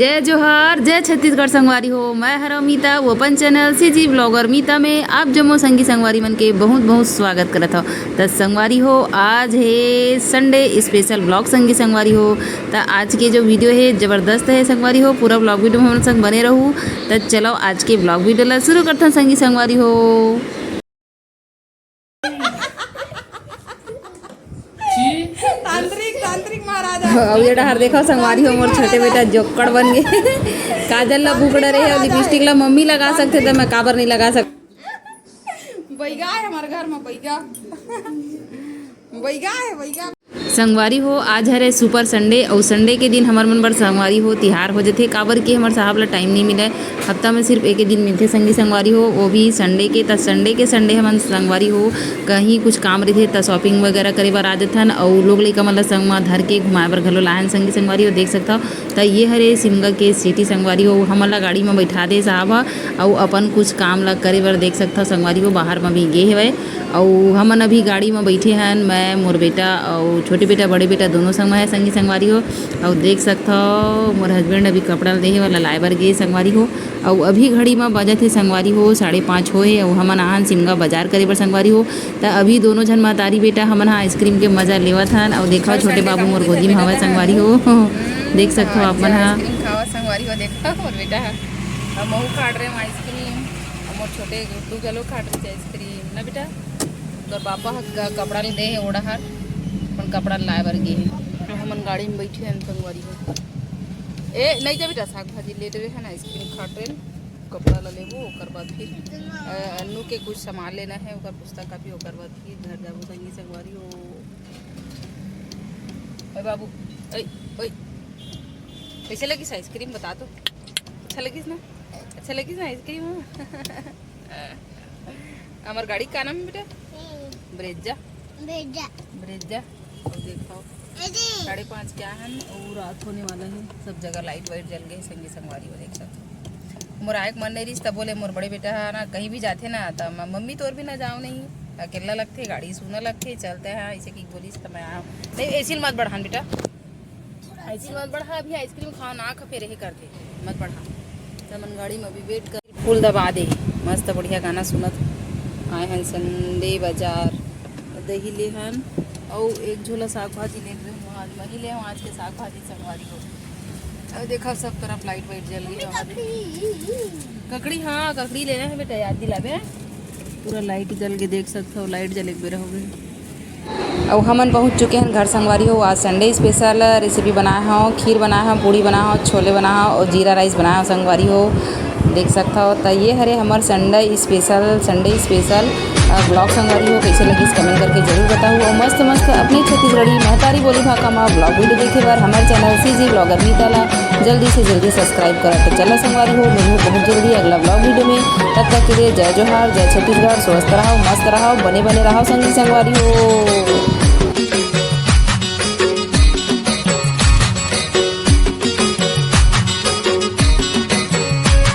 जय जोहार, जय छत्तीसगढ़ संगवारी हो। मैं हर मीता वो अपन चैनल सीजी ब्लॉगर मीता में आप जम्मो संगी संगवारी मन के बहुत बहुत स्वागत करत हो। त संगवारी हो, आज है संडे स्पेशल ब्लॉग संगी संगवारी हो। त आज के जो वीडियो है ज़बरदस्त है संगवारी हो। पूरा ब्लॉग वीडियो में हम संग बने रहूँ। त चलो आज के ब्लॉग वीडियो ला शुरू करते हैं संगी संगवारी हो। तांत्रिक महाराजा अब ये डहर देखो संगवारी हो, मोर छोटे बेटा जोकड़ बन गए। काजल ला बुकड़ा रहे और लिपस्टिक ला मम्मी लगा सकते थे, मैं काबर नहीं लगा सकती। बैगा है हमारे घर में, बैगा बैगा है बैगा। संगवारी हो, आज हरे सुपर संडे और संडे के दिन हमार मन बर संगवारी हो तिहार हो जाते। काबर कि हमार साहब ला टाइम नहीं मिले, हफ्ता में सिर्फ एक ही दिन मिलते संगी संगवारी हो, वो भी संडे के। त संडे के संडे हमन संगवारी हो कहीं कुछ काम रहे त शॉपिंग वगैरह करे बर आ जाथन और लोग लइका मन ला संग में धर के घुमाए बर घलो लाहन संगी संगवारी हो। देख सकता हो त ये हरे सिमगा के सिटी संगवारी हो, हमन ला गाड़ी में बैठा दे साहब और अपन कुछ काम ला करे बर देख सकता संगवारी हो। बाहर में भी गे हवे और हमन अभी गाड़ी में बैठे हन, मैं मोर बेटा और छोटे बेटा बड़े बेटा दोनों संग में है संगी संगवारी हो। और देख सकता हो मोर हस्बैंड अभी कपड़ा देहे वाला लाए बर गे संगवारी हो। और अभी घड़ी में बजत है संगवारी हो 5:30 होए और हमन आहन सिमगा बाजार करे बर संगवारी हो। त अभी दोनों जन महतारी बेटा हमन हा आइसक्रीम के मजा लेवत हन और देखा छोटे बाबू मोर गोदी में हवा संगवारी हो। देख सकते हो अपन हा खावा संगवारी हो। देखा मोर बेटा हम महू काट रहे हैं आइसक्रीम और मोर छोटे गुड्डू गलो काट रहे आइसक्रीम ना बेटा। तो पापा कपड़ा ले दे है ओड़ा हर अपन कपड़ा लाए बर गे है। हमन गाड़ी में बैठे हैं संगवारी हो। ए नहीं जा बेटा, साग भाजी ले रहे हैं, आइसक्रीम खाट रहे, कपड़ा ला लेबो, ओकर बाद फिर अन्नू के कुछ सामान लेना है, ओकर पुस्तक कापी, ओकर बाद फिर घर जाबो संगी संगवारी हो। ओए बाबू, ओए ओए कैसे लगी आइसक्रीम बता तो। अच्छा लगी ना, अच्छा लगी ना आइसक्रीम। हमार गाड़ी का नाम है बेटा? Brezza Brezza Brezza. और देखो 5:30 क्या है और रात होने वाला है, सब जगह लाइट वाइट जल गए संगी संगवारी हो। देख सकते मोर आए मन नहीं रही तब बोले मोर बड़े बेटा है ना कहीं भी जाते ना तो मम्मी तोर भी ना जाओ, नहीं अकेला लगते, गाड़ी सुना लगते, चलते हैं ऐसे की बोली तो मैं आओ नहीं। ऐसी मत बढ़ान बेटा, ऐसी मत बढ़ा, अभी आइसक्रीम खाओ ना खा फिर करते मत बढ़ा। तो मन गाड़ी में अभी वेट कर, फूल दबा दे, मस्त बढ़िया गाना सुनत आए हैं। संडे बाजार दही ले हन और एक झोला साग भाजी ले रहे हूँ, आज वही ले हूँ आज के साग भाजी संगवारी हो। और देखा सब तरफ लाइट वाइट जल गई। ककड़ी, हाँ ककड़ी लेना है बेटा, याद दिलावे। पूरा लाइट जल के देख सकते हो, लाइट जले बेरा हो गई। और हमन पहुँच चुके हैं घर संगवारी हो। आज संडे स्पेशल रेसिपी बनाया हूँ, खीर बनाया हूँ, पूड़ी बनाया हूँ, छोले बनाया हूँ और जीरा राइस बनाया हूँ संगवारी हो। देख सकता हो। तो ये हरे हमार संडे स्पेशल ब्लॉग संगवारी हो। कैसे लगी कमेंट करके जरूर बताओ। और मस्त मस्त अपनी छत्तीसगढ़ी महतारी बोली भाषा में ब्लॉग वीडियो देखे बार हमारे चैनल सीजी ब्लॉगर मीता ला जल्दी से जल्दी सब्सक्राइब करा। तो चलो संगवारी हो, मिलूँ बहुत जल्दी अगला ब्लॉग वीडियो में। तब तक के लिए जय जोहार, जय छत्तीसगढ़, स्वस्थ रहो, मस्त रहो, बने बने रहो संगी संगवारी हो।